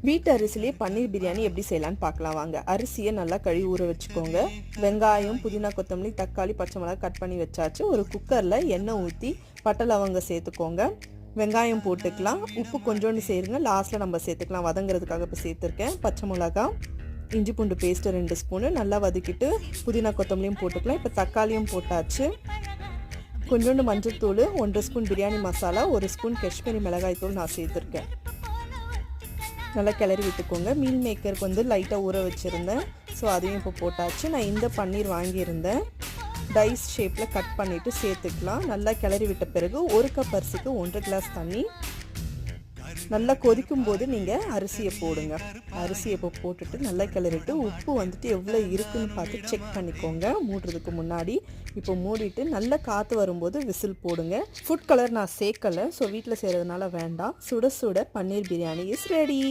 வீட்டு அரிசிலே பன்னீர் பிரியாணி எப்படி செய்யலான்னு பார்க்கலாம் வாங்க. அரிசியை நல்லா கழுவி ஊற வச்சுக்கோங்க. வெங்காயம், புதினா, கொத்தமல்லி, தக்காளி, பச்சை மிளகாய் கட் பண்ணி வச்சாச்சு. ஒரு குக்கரில் எண்ணெய் ஊற்றி பட்டை லவங்க சேர்த்துக்கோங்க. வெங்காயம் போட்டுக்கலாம். உப்பு கொஞ்சோண்டு சேருங்க, லாஸ்ட்டில் நம்ம சேர்த்துக்கலாம். வதங்கிறதுக்காக இப்போ சேர்த்துருக்கேன். பச்சை மிளகாய், இஞ்சி பூண்டு பேஸ்ட்டு 2 ஸ்பூனு நல்லா வதக்கிட்டு புதினா கொத்தமல்லியும் போட்டுக்கலாம். இப்போ தக்காளியும் போட்டாச்சு. கொஞ்சோண்டு மஞ்சள் தூள், 1 ஸ்பூன் பிரியாணி மசாலா, 1 ஸ்பூன் காஷ்மீரி மிளகாய் தூள் நான் சேர்த்துருக்கேன். நல்லா கிளறி விட்டுக்கோங்க. மீல் மேக்கருக்கு லைட்டாக ஊற வச்சுருந்தேன். ஸோ அதையும் இப்போ போட்டாச்சு. நான் இந்த பன்னீர் வாங்கியிருந்தேன். டைஸ் ஷேப்பில் கட் பண்ணிவிட்டு சேர்த்துக்கலாம். நல்லா கிளறி விட்ட பிறகு 1 கப் அரிசிக்கு 1 கிளாஸ் தண்ணி. நல்லா கொதிக்கும் போது நீங்கள் அரிசியை போடுங்க. அரிசியை இப்போ போட்டுட்டு நல்லா கிளறிட்டு உப்பு எவ்வளோ இருக்குன்னு பார்த்து செக் பண்ணிக்கோங்க மூடுறதுக்கு முன்னாடி. இப்போ மூடிட்டு நல்லா காற்று வரும்போது விசில் போடுங்க. ஃபுட் கலர் நான் சேர்க்கலை, ஸோ வீட்டில் செய்கிறதுனால வேண்டாம். சுட சுட பன்னீர் பிரியாணி இஸ் ரெடி.